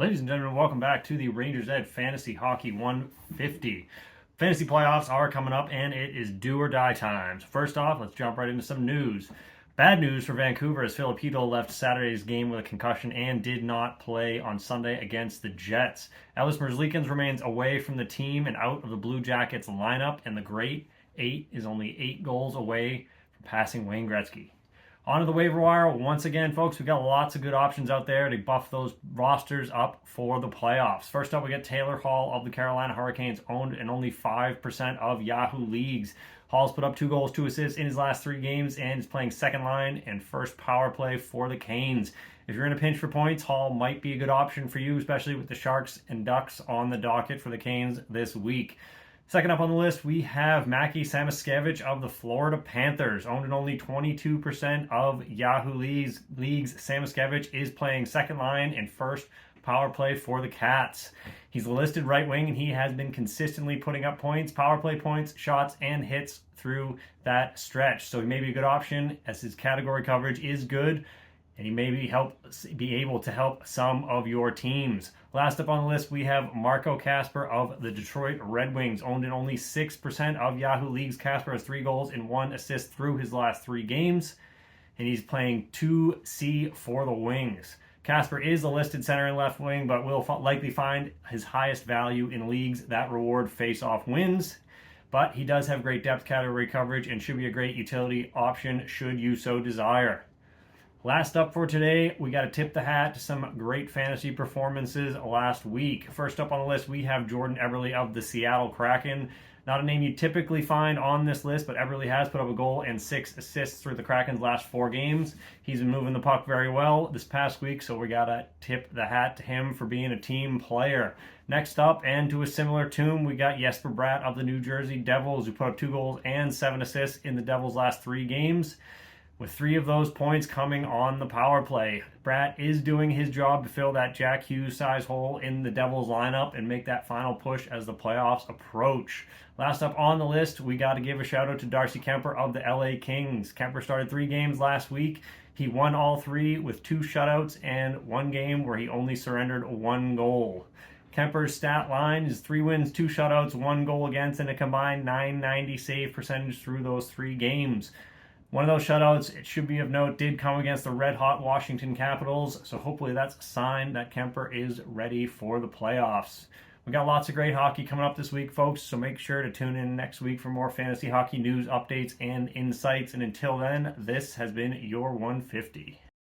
Ladies and gentlemen, welcome back to the Rangers Ed Fantasy Hockey 150. Fantasy playoffs are coming up, and it is do or die time. So first off, let's jump right into some news. Bad news for Vancouver as Filipino left Saturday's game with a concussion and did not play on Sunday against the Jets. Ellis Merzlikins remains away from the team and out of the Blue Jackets lineup, and the Great Eight is only 8 goals away from passing Wayne Gretzky. On to the waiver wire. Once again, folks, we've got lots of good options out there to buff those rosters up for the playoffs. First up, we got Taylor Hall of the Carolina Hurricanes, owned in only 5% of Yahoo leagues. Hall's put up 2 goals, 2 assists in his last 3 games and is playing second line and first power play for the Canes. If you're in a pinch for points, Hall might be a good option for you, especially with the Sharks and Ducks on the docket for the Canes this week. Second up on the list, we have Mackie Samoskevich of the Florida Panthers, owned in only 22% of Yahoo leagues. Samoskevich is playing second line and first power play for the Cats. He's a listed right wing, and he has been consistently putting up points, power play points, shots, and hits through that stretch. So he may be a good option as his category coverage is good, and he may be able to help some of your teams. Last up on the list, we have Marco Kasper of the Detroit Red Wings, owned in only 6% of Yahoo leagues. Kasper has 3 goals and 1 assist through his last 3 games, and he's playing 2C for the Wings. Kasper is a listed center and left wing, but will likely find his highest value in leagues that reward face-off wins. But he does have great depth category coverage and should be a great utility option should you so desire. Last up for today, we got to tip the hat to some great fantasy performances last week. First up on the list, we have Jordan Eberle of the Seattle Kraken. Not a name you typically find on this list, but Eberle has put up a goal and 6 assists through the Kraken's last 4 games. He's been moving the puck very well this past week, so we got to tip the hat to him for being a team player. Next up, and to a similar tune, we got Jesper Bratt of the New Jersey Devils, who put up 2 goals and 7 assists in the Devils' last 3 games, with 3 of those points coming on the power play. Bratt is doing his job to fill that Jack Hughes size hole in the Devils lineup and make that final push as the playoffs approach. Last up on the list, we got to give a shout out to Darcy Kemper of the LA Kings. Kemper started 3 games last week. He won all 3 with 2 shutouts and 1 game where he only surrendered 1 goal. Kemper's stat line is 3 wins, 2 shutouts, 1 goal against, and a combined .990 save percentage through those 3 games. One of those shutouts, it should be of note, did come against the red-hot Washington Capitals, so hopefully that's a sign that Kemper is ready for the playoffs. We got lots of great hockey coming up this week, folks, so make sure to tune in next week for more fantasy hockey news, updates, and insights. And until then, this has been your 150.